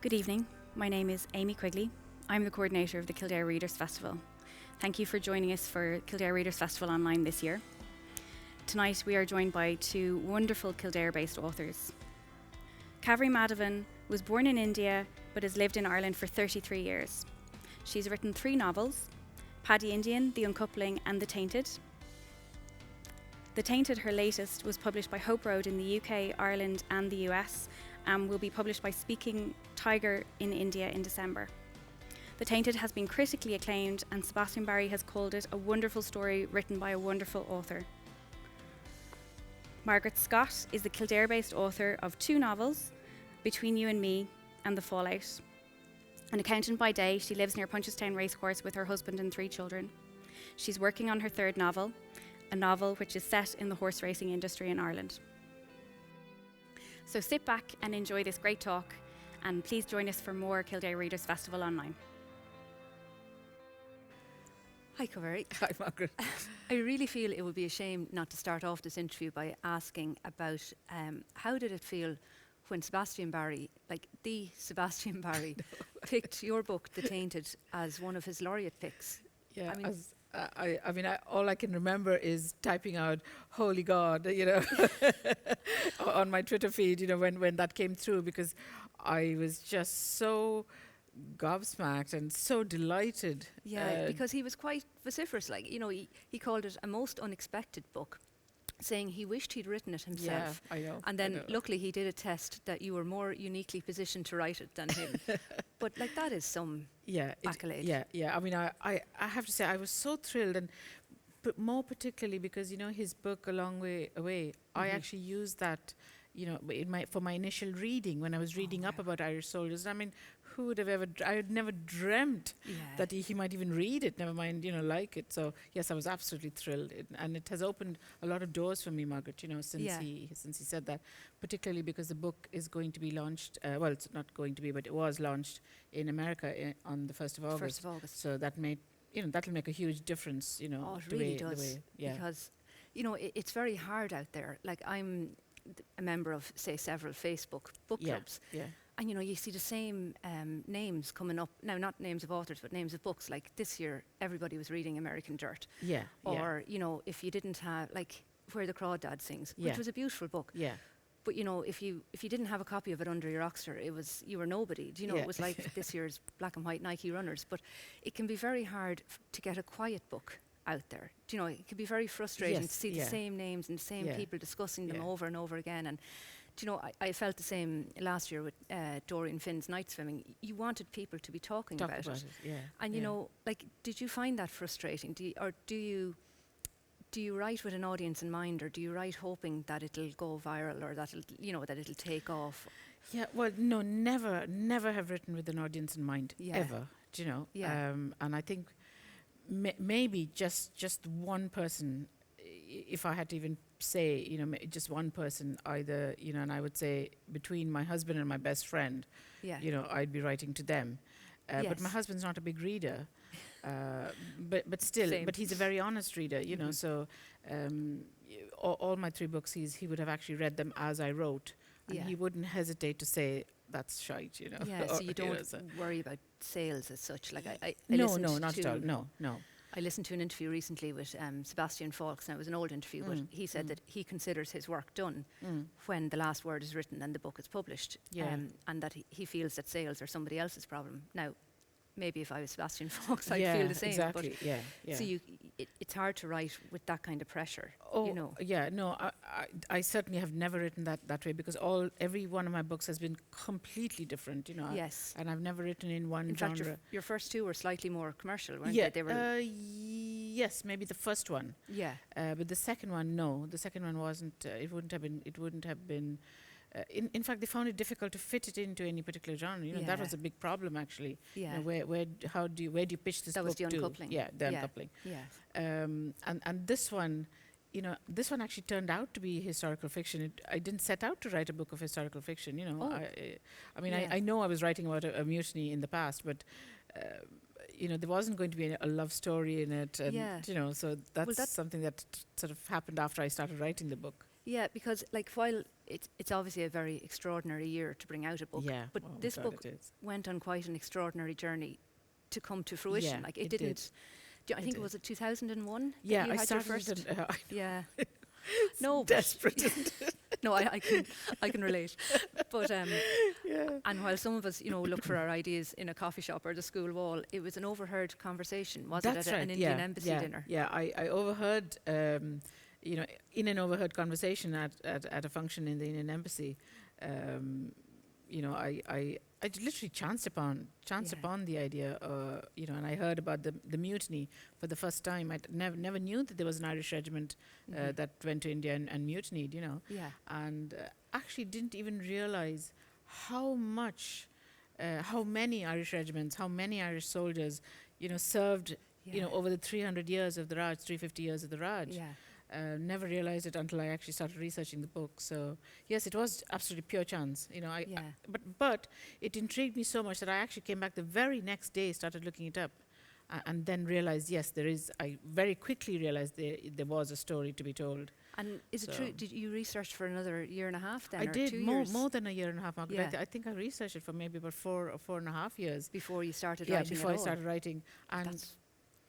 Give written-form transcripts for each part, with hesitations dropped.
Good evening. My name is Amy Quigley. I'm the coordinator of the Kildare Readers Festival. Thank you for joining us for Kildare Readers Festival online this year. Tonight we are joined by two wonderful Kildare-based authors. Cauvery Madhaven was born in India but has lived in Ireland for 33 years. She's written 3 novels, Paddy Indian, The Uncoupling and The Tainted. The Tainted, her latest, was published by Hope Road in the UK, Ireland and the US and will be published by Speaking Tiger in India in December. The Tainted has been critically acclaimed and Sebastian Barry has called it a wonderful story written by a wonderful author. Margaret Scott is the Kildare-based author of 2 novels, Between You and Me and The Fallout. An accountant by day, she lives near Punchestown Racecourse with her husband and 3 children. She's working on her 3rd novel, a novel which is set in the horse racing industry in Ireland. So sit back and enjoy this great talk, and please join us for more Kildare Readers Festival online. Hi, Cauvery. Hi, Margaret. I really feel it would be a shame not to start off this interview by asking about how did it feel when Sebastian Barry, like the Sebastian Barry, picked your book, The Tainted, as one of his laureate picks? Yeah, I mean, all I can remember is typing out "Holy God," on my Twitter feed, when that came through, because I was just so gobsmacked and so delighted. yeah, because he was quite vociferous. Like, he called it a most unexpected book, saying he wished he'd written it himself. Yeah, I know. And then, I know. luckily, he did a test that you were more uniquely positioned to write it than him. But, like, that is some accolade. Yeah. I mean, I have to say, I was so thrilled, and but more particularly because his book, A Long Way Away. I actually used that, for my initial reading when I was reading up about Irish soldiers. I mean, who would have ever? I had never dreamt that he might even read it. Never mind, like it. So yes, I was absolutely thrilled, and it has opened a lot of doors for me, Margaret. Since he said that, particularly because the book is going to be launched. Well, it's not going to be, but it was launched in America on the 1st of August. 1st of August. So that made that'll make a huge difference. Oh, it really does. Because it's very hard out there. Like, I'm a member of, say, several Facebook book clubs. Yeah. And you see the same names coming up now, not names of authors, but names of books. Like this year, everybody was reading American Dirt. Yeah. Or if you didn't have, like, Where the Crawdad Sings, which was a beautiful book. Yeah. But if you didn't have a copy of it under your Oxter, you were nobody. It was like this year's black and white Nike runners. But it can be very hard to get a quiet book out there. It can be very frustrating to see the same names and the same people discussing them over and over again. And I felt the same last year with Dorian Finn's night swimming. You wanted people to be talking about it. Yeah. And did you find that frustrating? Do you write with an audience in mind, or do you write hoping that it'll go viral, or that it'll take off? Yeah. Well, no, never have written with an audience in mind ever. Yeah. And I think maybe just one person, if I had to even say, just one person, either, and I would say between my husband and my best friend, I'd be writing to them. But my husband's not a big reader, but still, Same. but he's a very honest reader, So all my 3 books, he would have actually read them as I wrote, and he wouldn't hesitate to say that's shite, Yeah, so you don't worry about sales as such. Like I no, not at all. No. I listened to an interview recently with Sebastian Faulks, and it was an old interview, but he said that he considers his work done when the last word is written and the book is published, and that he feels that sales are somebody else's problem. Now, maybe if I was Sebastian Faulks, I'd feel the same. Exactly. But so it's hard to write with that kind of pressure. Yeah. No, I certainly have never written that way, because every one of my books has been completely different. Yes. And I've never written in one in genre. fact, your first 2 were slightly more commercial, weren't they? They were yes, maybe the first one. Yeah. But the second one, no. The second one wasn't. It wouldn't have been. In fact, they found it difficult to fit it into any particular genre. That was a big problem, actually. Yeah. Where do you pitch this that book was the to? uncoupling. Yeah, the uncoupling. Yeah. And this one, this one actually turned out to be historical fiction. I didn't set out to write a book of historical fiction. I know I was writing about a mutiny in the past, but. There wasn't going to be a love story in it, and so that's something that sort of happened after I started writing the book. Yeah, because like while it's obviously a very extraordinary year to bring out a book. Yeah, But this God, book it is. went on quite an extraordinary journey to come to fruition. Yeah, Like it didn't. I It think did. it was 2001. Yeah, you I had your started first. it. Yeah. No, but- desperate. Isn't it? No, I can relate. But and while some of us, look for our ideas in a coffee shop or the school wall, it was an overheard conversation, was That's it, at right. an Indian embassy dinner? Yeah, I overheard, in an overheard conversation at a function in the Indian embassy, I literally chanced upon the idea, and I heard about the mutiny for the first time. I never knew that there was an Irish regiment that went to India and mutinied, Yeah. and actually didn't even realize how many Irish regiments, how many Irish soldiers, served, over the 300 years of the Raj, 350 years of the Raj. Yeah. Never realized it until I actually started researching the book. So yes, it was absolutely pure chance. But it intrigued me so much that I actually came back the very next day, started looking it up, and then realized, yes, there is. I very quickly realized there was a story to be told. And is it true? Did you research for another year and a half then? I or did 2 more years? than a year and a half, Margaret. Yeah. I think I researched it for maybe about 4.5 years. Before you started Yeah, writing before at I all? started writing, and That's-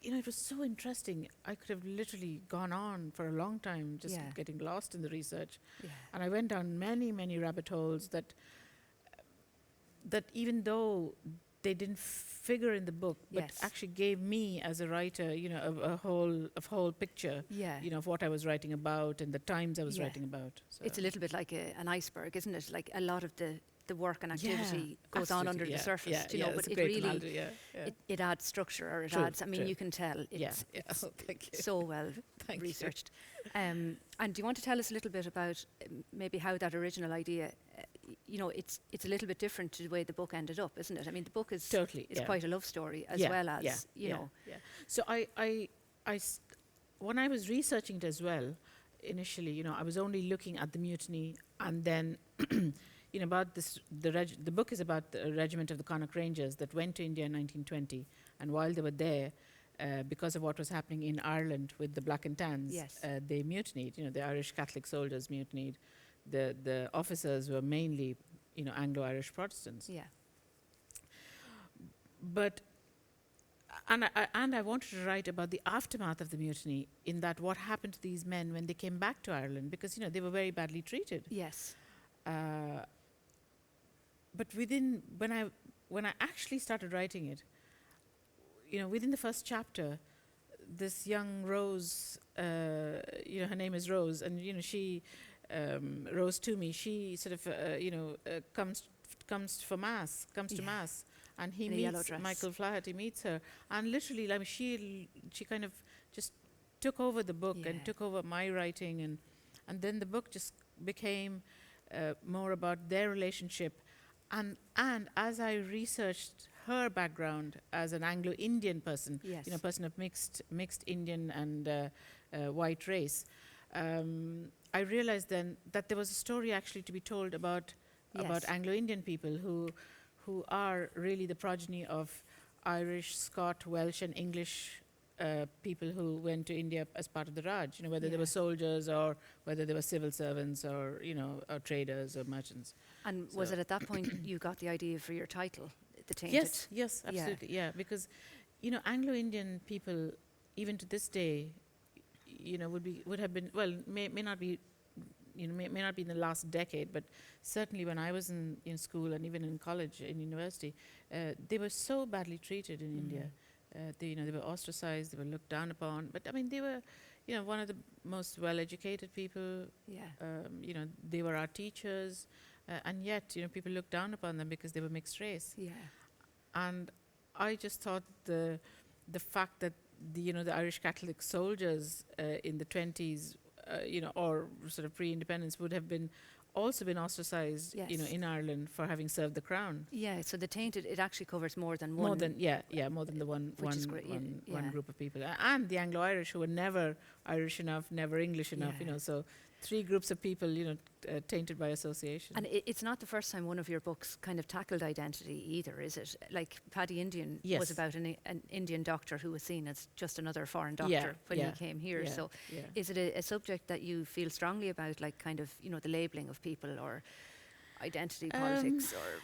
it was so interesting. I could have literally gone on for a long time, just Yeah. getting lost in the research. Yeah. And I went down many, many rabbit holes that even though they didn't figure in the book, but Yes. actually gave me as a writer, a whole picture, Yeah. of what I was writing about and the times I was Yeah. writing about. So It's a little bit like an iceberg, isn't it? Like a lot of the work and Yeah, activity goes on under absolutely, the surface, yeah, but that's a it great really analogy, yeah. it adds structure, or it True, adds. I mean, true. you can tell Yeah, it's, yeah. it's Oh, thank you. so well Thank you. researched. And do you want to tell us a little bit about maybe how that original idea? It's a little bit different to the way the book ended up, isn't it? I mean, the book is Totally, yeah. quite a love story as Yeah, well as yeah, yeah. So when I was researching it as well, initially, I was only looking at the mutiny, and then, about this. The book is about the regiment of the Connaught Rangers that went to India in 1920, and while they were there, because of what was happening in Ireland with the Black and Tans, Yes. they mutinied. The Irish Catholic soldiers mutinied. The officers were mainly, Anglo-Irish Protestants. Yeah. But I wanted to write about the aftermath of the mutiny, in that what happened to these men when they came back to Ireland, because they were very badly treated. Yes. But when I actually started writing it, within the first chapter, this young Rose, her name is Rose, and she, Rose Toomey, she sort of comes to mass, and he In a yellow meets dress. Michael Flaherty, meets her, and literally, like, she kind of just took over the book and Yeah. took over my writing, and then the book just became more about their relationship, and as I researched her background as an Anglo-Indian person, Yes. person of mixed Indian and white race, I realized then that there was a story actually to be told about Yes. Anglo-Indian people who are really the progeny of Irish, Scot, Welsh, and English people who went to India as part of the Raj. Whether they Yeah. were soldiers or whether they were civil servants or or traders or merchants. And was So- it at that point you got the idea for your title, The Tainted? Yes, absolutely, yeah. Because Anglo-Indian people, even to this day, would have been, well, may not be, may not be in the last decade, but certainly when I was in school and even in college, in university, they were so badly treated in India. They were ostracized, they were looked down upon. But I mean, they were, one of the most well-educated people. Yeah. They were our teachers, and yet, people looked down upon them because they were mixed race. Yeah. And I just thought the fact that the Irish Catholic soldiers in the 20s, or sort of pre-independence, would have also been ostracized, Yes. in Ireland for having served the crown. Yeah, so The Tainted, it actually covers more than one. More than the one Which is great, one yeah. group of people, and the Anglo-Irish who were never Irish enough, never English enough. Yeah. So three groups of people, tainted by association. And it's not the first time one of your books kind of tackled identity either, is it? Like Paddy Indian was about an Indian doctor who was seen as just another foreign doctor when he came here. So is it a subject that you feel strongly about, like kind of, the labelling of people or identity politics or?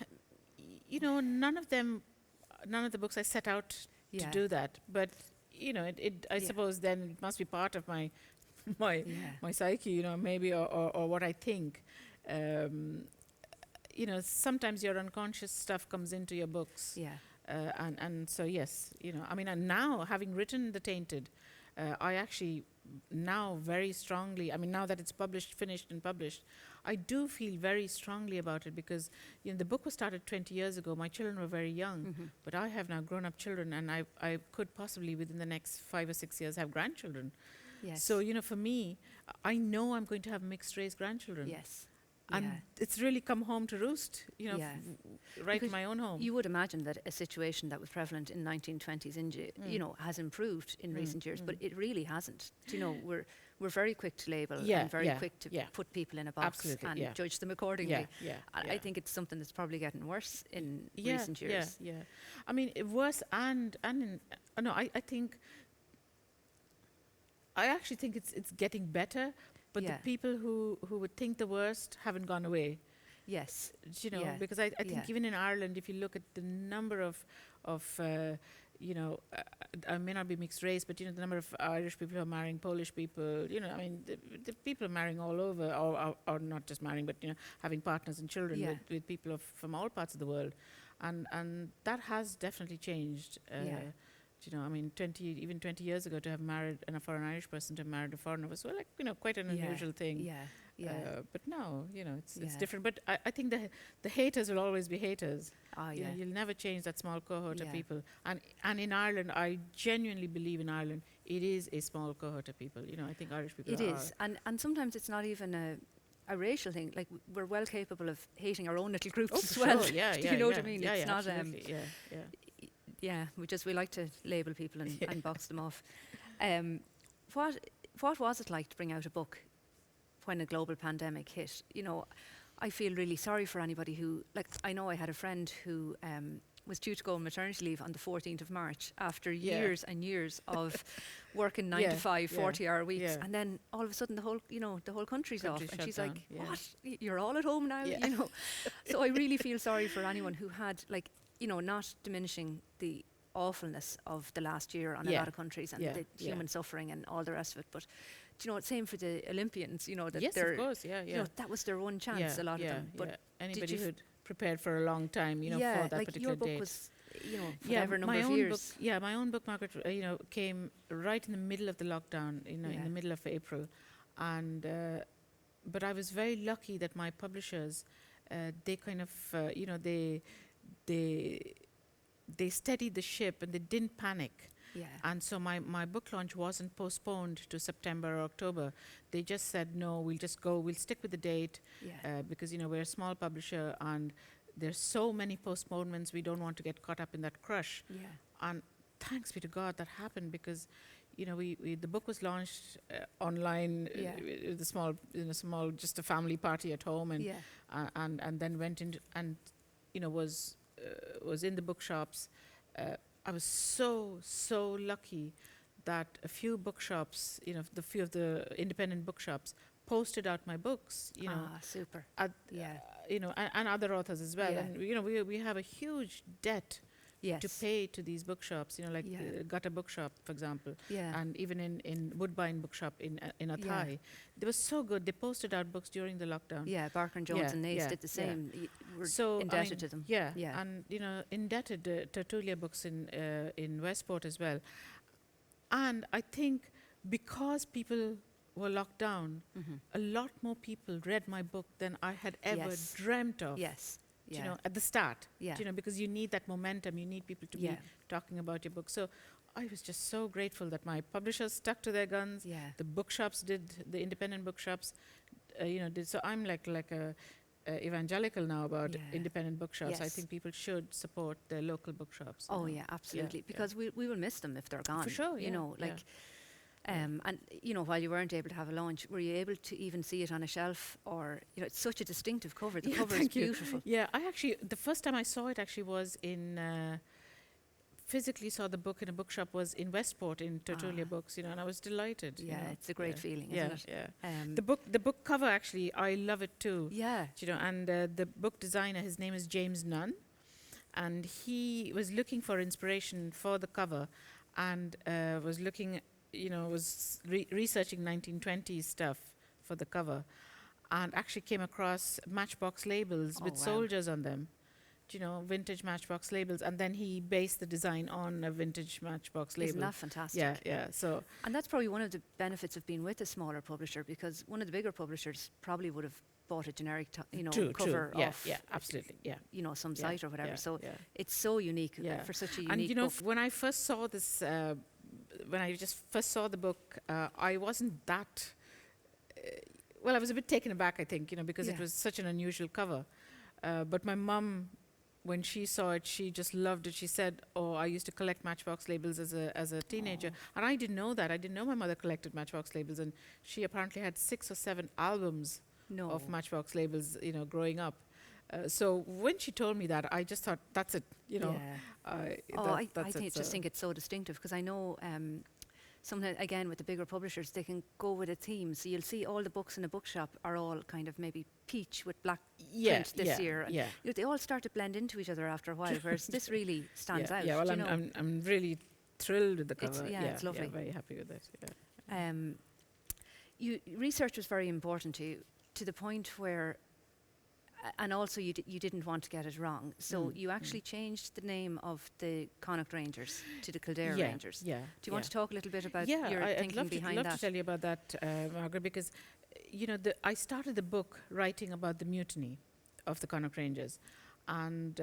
None of the books I set out to do that. But, I suppose then it must be part of my psyche, maybe, or what I think. Sometimes your unconscious stuff comes into your books. Yeah. And so, yes, and now having written The Tainted, I actually now very strongly, now that it's finished and published, I do feel very strongly about it because, the book was started 20 years ago. My children were very young, but I have now grown-up children, and I could possibly within the next 5 or 6 years have grandchildren. Yes. So, for me, I know I'm going to have mixed-race grandchildren. Yes. And it's really come home to roost, right in my own home. You would imagine that a situation that was prevalent in 1920s India, has improved in recent years, but it really hasn't. We're very quick to label and very quick to put people in a box and judge them accordingly. I think it's something that's probably getting worse in recent years. Worse I actually think it's getting better. But the people who would think the worst haven't gone away. Yes. Because I think even in Ireland, if you look at the number of I may not be mixed race, but the number of Irish people who are marrying Polish people, the people are marrying all over, or not just marrying, but having partners and children with people from all parts of the world, and that has definitely changed. 20 years ago, to have married for an Irish person to have married a foreigner was quite an unusual thing. But now, it's different. But I think the haters will always be haters. You'll never change that small cohort of people. And in Ireland, I genuinely believe in Ireland, it is a small cohort of people. I think Irish people It is. And sometimes it's not even a racial thing. Like, we're well capable of hating our own little groups as well. Sure. Do you know what I mean? It's not. We like to label people and box them off. What was it like to bring out a book when a global pandemic hit? I feel really sorry for anybody who, I know I had a friend who was due to go on maternity leave on the 14th of March after years and years of working 9 to 5, 40-hour weeks, and then all of a sudden the whole country's off, and she's down. like, "What? You're all at home now?" So I really feel sorry for anyone who had, not diminishing the awfulness of the last year on a lot of countries and the human suffering and all the rest of it, but same for the Olympians, that yes, of course, that was their one chance, a lot of them. But anybody who'd prepared for a long time, for that particular your book date. was, whatever number of years. My own book, Margaret, came right in the middle of the lockdown, in the middle of April, and but I was very lucky that my publishers, they kind of, they steadied the ship and they didn't panic. And so my book launch wasn't postponed to September or October. They just said, no, we'll stick with the date because, we're a small publisher and there's so many postponements, we don't want to get caught up in that crush. And thanks be to God that happened because, the book was launched online with a small, just a family party at home and then went into, and, was in the bookshops. I was so lucky that a few bookshops, the few of the independent bookshops posted out my books, super. And other authors as well. And, we have a huge debt to pay to these bookshops, Gutta Bookshop, for example, and even in Woodbine Bookshop in Athy. They were so good. They posted out books during the lockdown. Barker and Jones and Nace did the same. We're so indebted to them. And indebted to Tertulia Books in Westport as well. And I think because people were locked down, a lot more people read my book than I had ever dreamt of. At the start, because you need that momentum, you need people to be talking about your book. So I was just so grateful that my publishers stuck to their guns. The bookshops the independent bookshops, did. So I'm like a evangelical now about independent bookshops. I think people should support their local bookshops. Oh yeah, absolutely, because we will miss them if they're gone. For sure, And while you weren't able to have a launch, were you able to even see it on a shelf? Or it's such a distinctive cover. The cover is beautiful. Yeah, I actually the first time I saw it actually was in. Physically saw the book in a bookshop was in Westport in Tertulia Books, and I was delighted. Yeah, it's a great feeling, isn't it? Yeah. The book cover actually, I love it too. Yeah. And the book designer, his name is James Nunn, and he was looking for inspiration for the cover, and was looking, was researching 1920s stuff for the cover, and actually came across Matchbox labels with soldiers on them. Vintage Matchbox labels, and then he based the design on a vintage Matchbox label. Isn't that fantastic? Yeah. So, and that's probably one of the benefits of being with a smaller publisher, because one of the bigger publishers probably would have bought a generic, cover off. Yeah, absolutely. Yeah. Some site or whatever. So it's so unique for such a unique and book. When I first saw this, when I just first saw the book, I wasn't that. I was a bit taken aback, I think, because it was such an unusual cover. But my mum, when she saw it, she just loved it. She said, I used to collect Matchbox labels as a teenager. And I didn't know that. I didn't know my mother collected Matchbox labels. And she apparently had 6 or 7 albums of Matchbox labels, growing up. So when she told me that, I just thought, that's it, I just think it's so distinctive, because I know sometimes, again, with the bigger publishers, they can go with a theme. So you'll see all the books in a bookshop are all kind of maybe peach with black print this year. And they all start to blend into each other after a while, whereas this really stands out. Yeah, well, I'm really thrilled with the cover. It's lovely. Yeah, very happy with it. Research was very important to the point where, and also you didn't want to get it wrong. So you actually changed the name of the Connaught Rangers to the Kildare Rangers. Yeah. Do you want to talk a little bit about your thinking behind that? I'd love to tell you about that, Margaret, because I started the book writing about the mutiny of the Connaught Rangers, and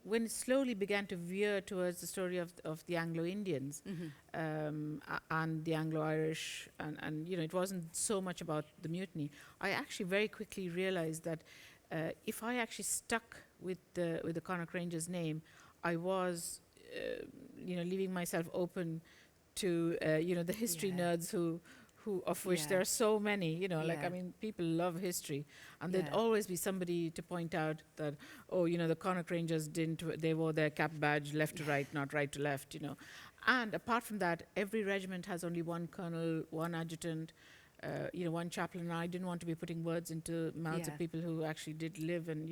when it slowly began to veer towards the story of the Anglo-Indians and the Anglo-Irish, and it wasn't so much about the mutiny, I actually very quickly realized that if I actually stuck with the Connaught Rangers name, I was leaving myself open to the history nerds who of which there are so many, people love history, and there'd always be somebody to point out that, the Connaught Rangers they wore their cap badge left to right, not right to left, And apart from that, every regiment has only one colonel, one adjutant, one chaplain. And I didn't want to be putting words into mouths of people who actually did live and,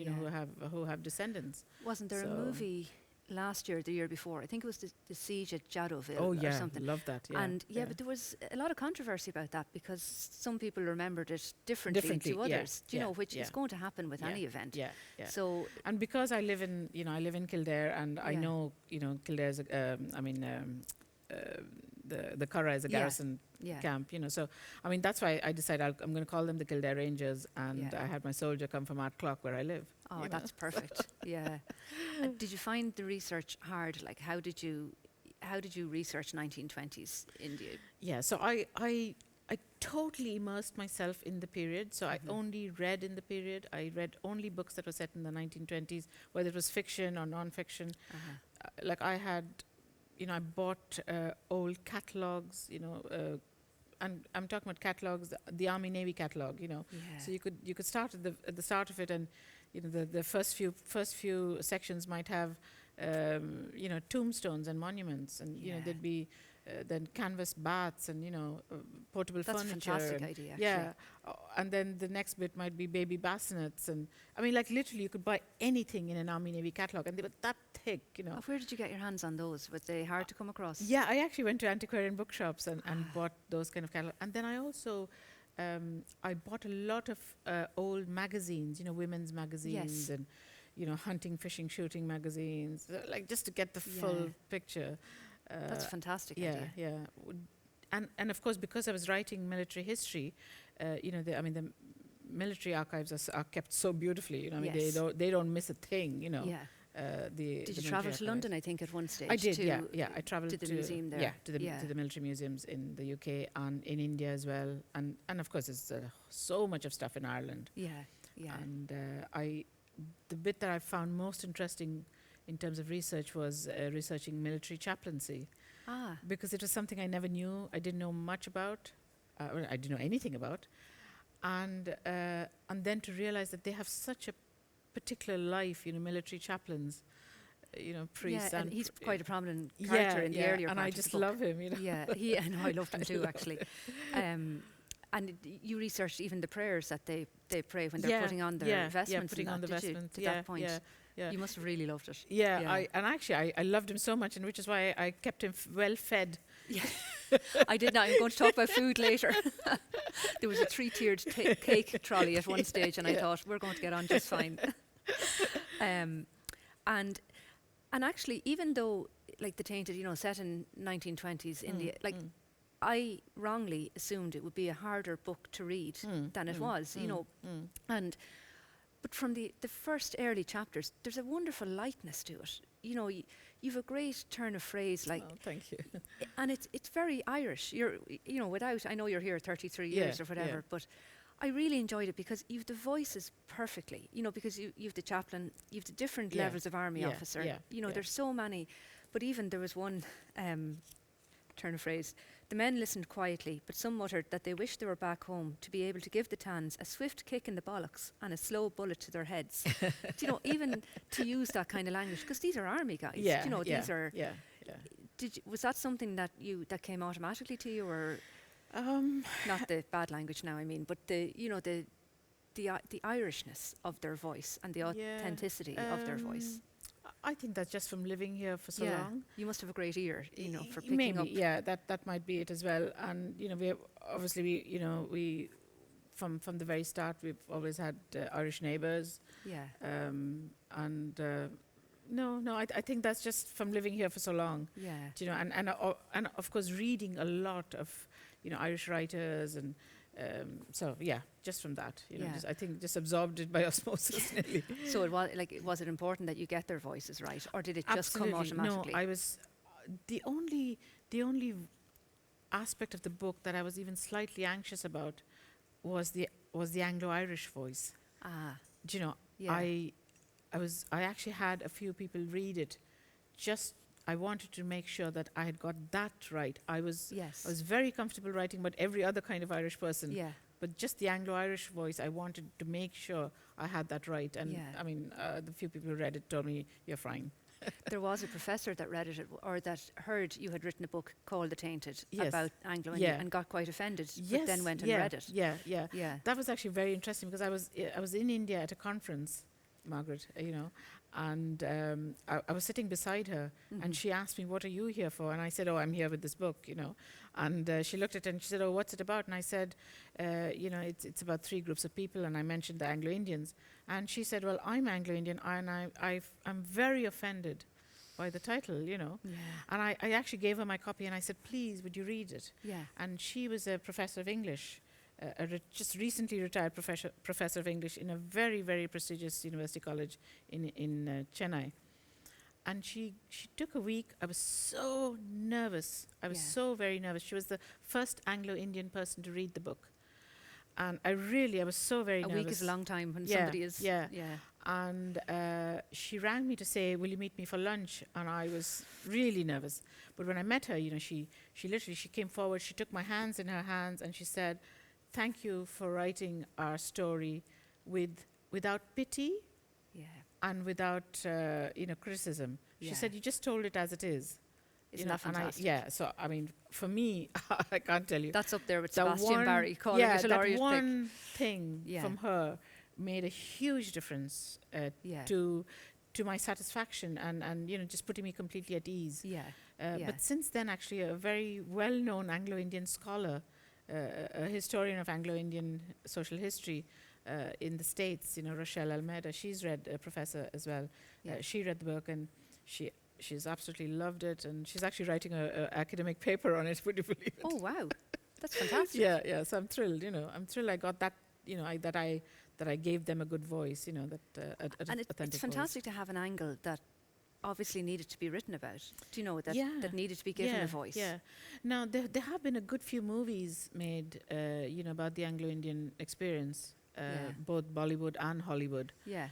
who have descendants. Wasn't there a movie last year, the year before? I think it was the siege at Jadoville or something. Love that. And but there was a lot of controversy about that, because some people remembered it differently to others. Which is going to happen with any event. Yeah. So, and because I live in Kildare, and I know Kildare's the Curragh is a garrison camp, So, that's why I decided I'm going to call them the Kildare Rangers, and I had my soldier come from Ardclough, where I live. Oh, that's perfect. Yeah. Did you find the research hard? Like, how did you research 1920s India? Yeah, so I totally immersed myself in the period. So I only read in the period. I read only books that were set in the 1920s, whether it was fiction or non-fiction. Like I had, I bought old catalogues, and I'm talking about catalogues, the Army Navy catalog, So you could start at the start of it, and the first few sections might have tombstones and monuments, and there'd be then canvas baths and portable furniture. That's a fantastic idea. Yeah, and then the next bit might be baby bassinets, and literally you could buy anything in an Army Navy catalog, and they were that thick. Where did you get your hands on those? Were they hard to come across? Yeah, I actually went to antiquarian bookshops and bought those kind of catalogs, and then I also. I bought a lot of old magazines, women's magazines, and hunting, fishing, shooting magazines, just to get the full picture. That's a fantastic idea. Yeah. And of course, because I was writing military history, the military archives are kept so beautifully. They don't miss a thing. Did you travel to London? I think at one stage. I did. I travelled to the museum there. To the military museums in the UK and in India as well, and of course there's so much of stuff in Ireland. Yeah. And the bit that I found most interesting in terms of research was researching military chaplaincy. Because it was something I never knew. I didn't know much about. Well, I didn't know anything about. And then to realize that they have such a particular life, military chaplains, priests. Yeah, and he's quite a prominent character in the earlier part and I just love him, Yeah, and I loved him too, actually. And you researched even the prayers that they pray when they're putting on their vestments. Yeah, putting on the vestments. To that point. Yeah. You must have really loved it. Yeah. I loved him so much, and which is why I kept him well fed. Yeah. I did not. I'm going to talk about food later. There was a 3-tiered cake trolley at one stage, and I thought, we're going to get on just fine. And actually, even though, like, the Tainted, set in 1920s India, I wrongly assumed it would be a harder book to read than it was, but from the first early chapters, there's a wonderful lightness to it. You've a great turn of phrase, like. Oh, thank you. And it's very Irish. You're, I know you're here 33 years or whatever, but I really enjoyed it because you've the voices perfectly. Because you've the chaplain, you've the different levels of army officer. There's so many, but even there was one turn of phrase. The men listened quietly, but some muttered that they wished they were back home to be able to give the Tans a swift kick in the bollocks and a slow bullet to their heads. Even to use that kind of language, because these are army guys. These are. Was that something that came automatically to you, or not the bad language now? I mean, but the Irishness of their voice and the authenticity of their voice. I think that's just from living here for so long. You must have a great ear, for picking up. Yeah, that might be it as well. And we from the very start we've always had Irish neighbours. Yeah. I think that's just from living here for so long. Yeah. And of course reading a lot of Irish writers and. Just from that, I think just absorbed it by osmosis. Nearly. So was it important that you get their voices right, or did it just come automatically? No, I was the only aspect of the book that I was even slightly anxious about was the Anglo-Irish voice. I actually had a few people read it. I wanted to make sure that I had got that right. I was very comfortable writing about every other kind of Irish person. Yeah. But just the Anglo-Irish voice, I wanted to make sure I had that right. And I mean, the few people who read it told me, you're fine. There was a professor that read it, or that heard you had written a book called The Tainted about Anglo-Indian and got quite offended, but then went and read it. Yeah. That was actually very interesting because I was in India at a conference, Margaret, and I was sitting beside her, and she asked me, "What are you here for?" And I said, "Oh, I'm here with this book, And she looked at it and she said, "Oh, what's it about?" And I said, "It's about 3 groups of people," and I mentioned the Anglo-Indians. And she said, "Well, I'm Anglo-Indian, and I'm very offended by the title, And I actually gave her my copy, and I said, "Please, would you read it?" Yeah. And she was a professor of English. Just recently retired professor of English in a very, very prestigious university college in Chennai. And she took a week. I was so nervous. I was so very nervous. She was the first Anglo-Indian person to read the book. And I was so very nervous. A week is a long time when somebody is... Yeah. And she rang me to say, "Will you meet me for lunch?" And I was really nervous. But when I met her, she came forward, she took my hands in her hands, and she said, "Thank you for writing our story without pity and without criticism." She said, "You just told it as it is." Isn't that fantastic? So I mean, for me, I can't tell you. That's up there with Sebastian Barry calling it a laureate that one thing from her made a huge difference to my satisfaction and just putting me completely at ease. But since then, actually, a very well-known Anglo-Indian scholar, a historian of Anglo-Indian social history in the States, Rochelle Almeida, she's read a professor as well. She read the book and she's absolutely loved it, and she's actually writing a academic paper on it. Would you believe it? Oh wow, that's fantastic. Yeah. So I'm thrilled. I'm thrilled I got that. That I gave them a good voice. And it's fantastic to have an angle that obviously needed to be written about. That needed to be given a voice. Yeah. Now there have been a good few movies made, about the Anglo-Indian experience, both Bollywood and Hollywood. Yeah.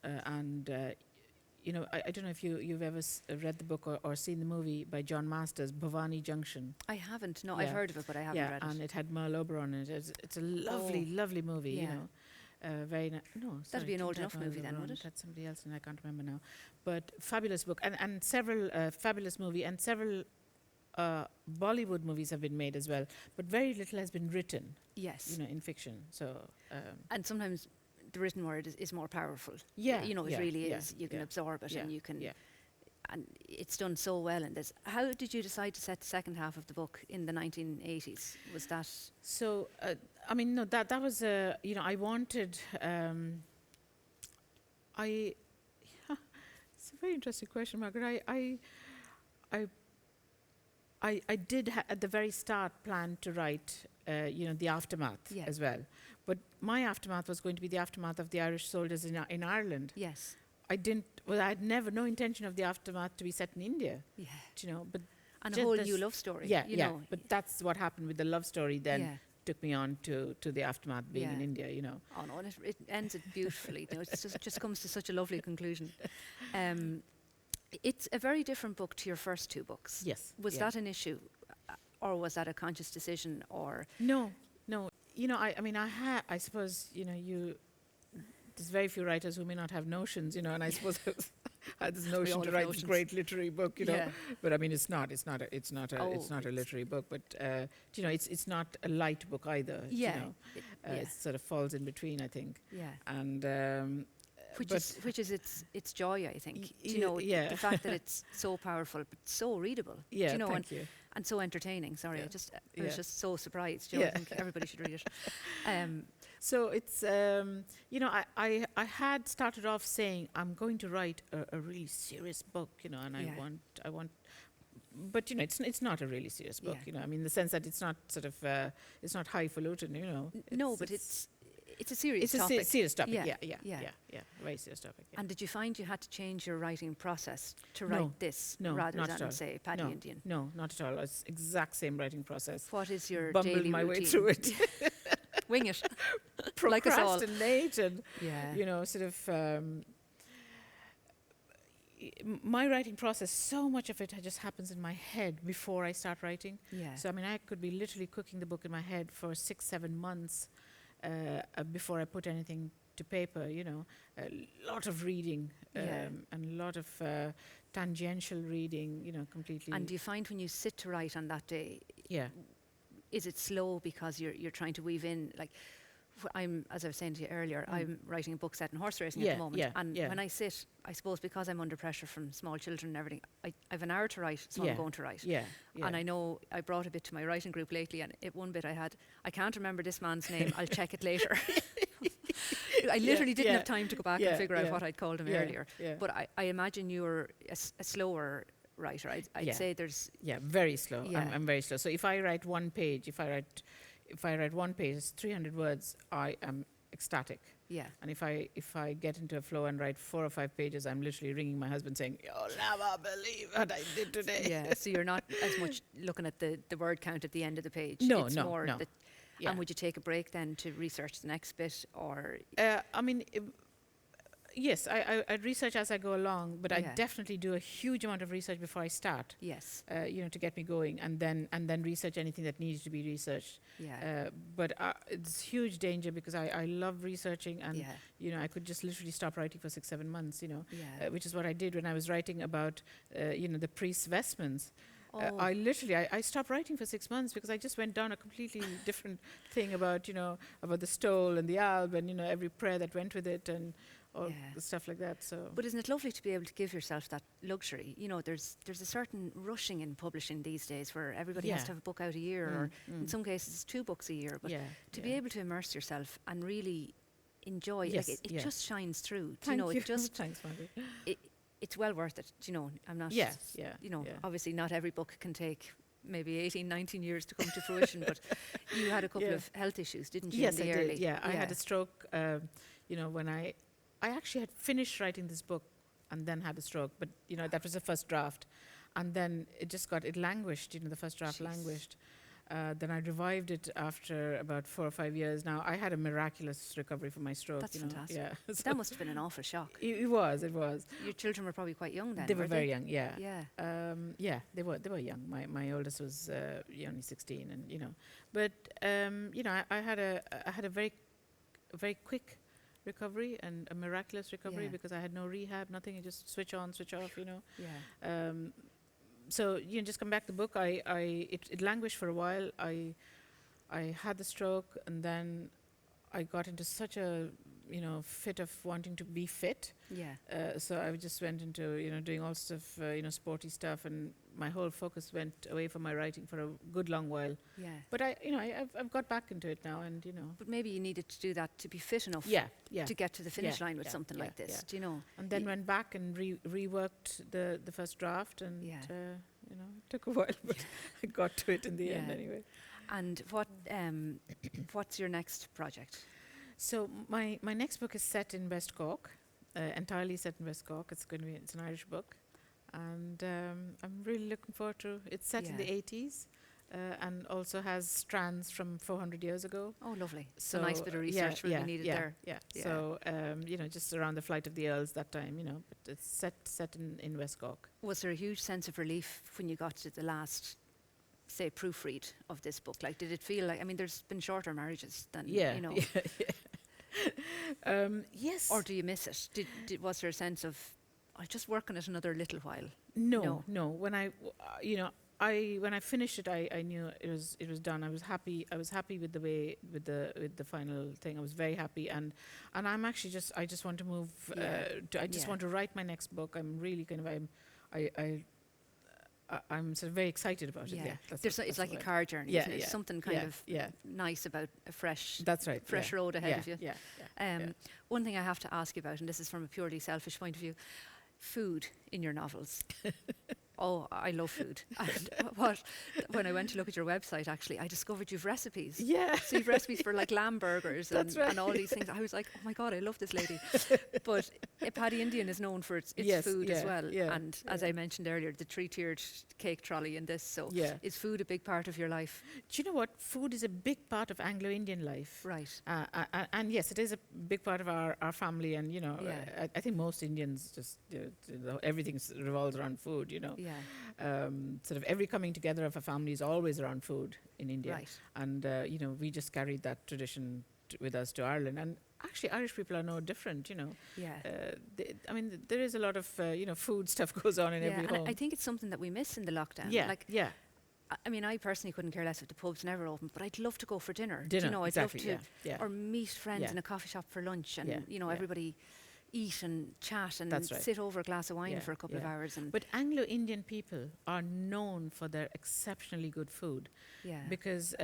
and I don't know if you've ever read the book or seen the movie by John Masters, Bhavani Junction. I haven't. No, I've heard of it, but I haven't read it. Yeah, and it had Merle Oberon in it. It's a lovely, lovely movie. Yeah. You know, very no. That'd be an old enough movie then, would it? That's somebody else, and I can't remember now. But fabulous book, and several fabulous movie, and several Bollywood movies have been made as well. But very little has been written. Yes. You know, in fiction. So. And sometimes the written word is more powerful. Yeah. You know, it really is. You can absorb it, and you can. Yeah. And it's done so well in this. How did you decide to set the second half of the book in the 1980s? Was that so? I mean, no. That was I wanted. It's a very interesting question, Margaret. I did at the very start plan to write the aftermath as well, but my aftermath was going to be the aftermath of the Irish soldiers in Ireland. Yes. I had no intention of the aftermath to be set in India. Yeah. You know, but and a whole new love story. Yeah, know. But that's what happened with the love story then. Took me on to the aftermath being in India, you know. Oh no, and it ends it beautifully. You know, it just comes to such a lovely conclusion. It's a very different book to your first two books. Yes. Was that an issue, or was that a conscious decision, or? No. You know, I suppose, there's very few writers who may not have notions, and I suppose I had this notion to write this great literary book, but I mean, it's not a literary book, but it's not a light book either. It sort of falls in between, I think. Yeah. And which is its joy, I think. The fact that it's so powerful but so readable. Yeah, thank you. And so entertaining. Sorry, I was just so surprised. I think everybody should read it. So it's I had started off saying I'm going to write a really serious book, and I want, but it's not a really serious book, I mean, in the sense that it's not sort of it's not highfalutin, No, but it's a serious topic. It's a serious topic. Yeah, very serious topic. Yeah. And did you find you had to change your writing process to write this rather than, say, Paddy Indian? No, not at all. It's exact same writing process. What is your Bumbled daily my routine? way through it. Wing it. Procrastinate and, sort of... my writing process, so much of it just happens in my head before I start writing. Yeah. So, I mean, I could be literally cooking the book in my head for 6-7 months before I put anything to paper, a lot of reading and a lot of tangential reading, completely. And do you find when you sit to write on that day, is it slow because you're trying to weave in, like, as I was saying to you earlier, I'm writing a book set in horse racing at the moment, when I sit, I suppose because I'm under pressure from small children and everything, I have an hour to write, so I'm going to write. And I know I brought a bit to my writing group lately, and one bit I can't remember this man's name, I'll check it later. I literally didn't have time to go back and figure out what I'd called him earlier. But I imagine you're a slower writer. I'd say there's... Yeah, very slow. I'm very slow. So if I write one page, if I write one page, it's 300 words, I am ecstatic. Yeah. And if I get into a flow and write 4 or 5 pages, I'm literally ringing my husband saying, "You'll never believe what I did today." Yeah. So you're not as much looking at the word count at the end of the page. No, it's more no. And would you take a break then to research the next bit, or? I mean, yes, I'd research as I go along, but I definitely do a huge amount of research before I start. Yes. To get me going, and then research anything that needs to be researched. Yeah. But it's huge danger because I love researching, and I could just literally stop writing for 6-7 months. Which is what I did when I was writing about the priest's vestments. I stopped writing for 6 months because I just went down a completely different thing about the stole and the alb and every prayer that went with it and all stuff like that. So, but isn't it lovely to be able to give yourself that luxury? There's a certain rushing in publishing these days where everybody has to have a book out a year, or in some cases it's 2 books a year. But to be able to immerse yourself and really enjoy, it just shines through. Thank you. It just thanks, Margaret. It's well worth it. I'm not. Obviously not every book can take maybe 18, 19 years to come to fruition, but you had a couple of health issues, didn't you? Yes, I did. Yeah, I had a stroke. When I actually had finished writing this book and then had a stroke, but that was the first draft, and then it languished. The first draft languished, Then I revived it after about 4 or 5 years. Now, I had a miraculous recovery from my stroke. That's fantastic. Yeah. That must have been an awful shock. It was. Your children were probably quite young then. They were very young. Yeah. Yeah. They were young. My oldest was only 16, and but I had a very quick recovery and a miraculous recovery because I had no rehab, nothing. You just switch on, switch off. Yeah. So just come back to the book. It languished for a while. I had the stroke, and then I got into such a fit of wanting to be fit. Yeah. So I just went into doing all sorts of sporty stuff, and my whole focus went away from my writing for a good long while. Yeah. But I've got back into it now, and But maybe you needed to do that to be fit enough. Yeah. To get to the finish line with something like this. Do you know? And then went back and reworked the first draft, and it took a while, but I got to it in the end anyway. And what's your next project? So my next book is set in West Cork, entirely set in West Cork. It's an Irish book, and I'm really looking forward to. It's set in the 80s, and also has strands from 400 years ago. Oh, lovely! So a nice bit of research really needed there. Yeah. So just around the flight of the Earls that time, but it's set in West Cork. Was there a huge sense of relief when you got to the last, say, proofread of this book? Like, did it feel like? I mean, there's been shorter marriages than Yes. Or do you miss it? Was there a sense of, I just work on it another little while? No. When when I finished it, I knew it was done. I was happy with the final thing. I was very happy, and I'm actually I just want to move. Want to write my next book. I'm really I'm sort of very excited about it. Yeah, it's like a car journey. Isn't it? Something kind of nice about a fresh. That's right. Fresh road ahead of you. Yeah. One thing I have to ask you about, and this is from a purely selfish point of view, food in your novels. Oh, I love food. And when I went to look at your website, actually, I discovered you've recipes. Yeah. So you've recipes for like lamb burgers and all these things. I was like, oh my God, I love this lady. But Paddy Indian is known for its food as well. Yeah, and as I mentioned earlier, the 3-tiered cake trolley in this. So is food a big part of your life? Do you know what? Food is a big part of Anglo-Indian life. Right. And yes, it is a big part of our family. And, I think most Indians just, everything revolves around food, Yeah. Sort of every coming together of a family is always around food in India. Right. And, we just carried that tradition with us to Ireland. And actually, Irish people are no different, Yeah. There is a lot of, food stuff goes on in every home. I think it's something that we miss in the lockdown. I mean, I personally couldn't care less if the pubs never open, but I'd love to go for dinner. I'd love to, or meet friends in a coffee shop for lunch, and everybody eat and chat and sit over a glass of wine for a couple of hours. But Anglo-Indian people are known for their exceptionally good food. Yeah. Because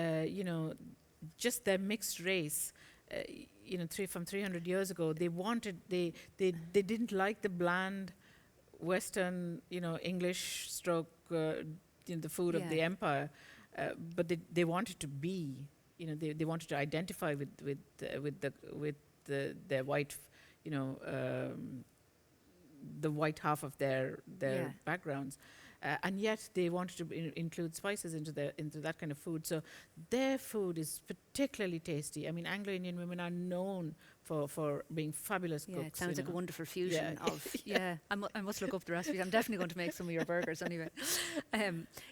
just their mixed race. From 300 years ago, they didn't like the bland Western, English stroke. The food of the empire, but they wanted to be, they wanted to identify with their white, the white half of their backgrounds, and yet they wanted to include spices into that kind of food. So their food is particularly tasty. I mean, Anglo-Indian women are known for being fabulous cooks. It sounds like a wonderful fusion of. I must look up the recipes. I'm definitely going to make some of your burgers anyway.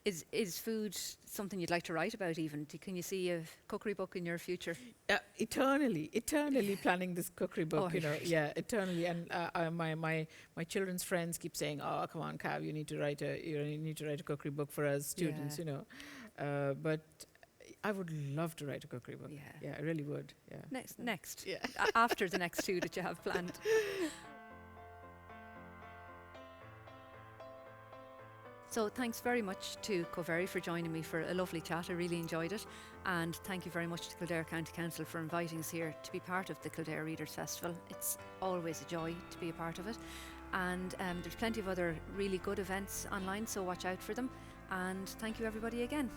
Is food something you'd like to write about even? Can you see a cookery book in your future? Eternally planning this cookery book, eternally. And my children's friends keep saying, "Oh, come on, Cav, you need to write a cookery book for us students," but I would love to write a cookery book. Yeah, I really would. Yeah. Next. Yeah. After the next two that you have planned. So thanks very much to Cauvery for joining me for a lovely chat. I really enjoyed it. And thank you very much to Kildare County Council for inviting us here to be part of the Kildare Readers Festival. It's always a joy to be a part of it. And there's plenty of other really good events online, so watch out for them. And thank you everybody again.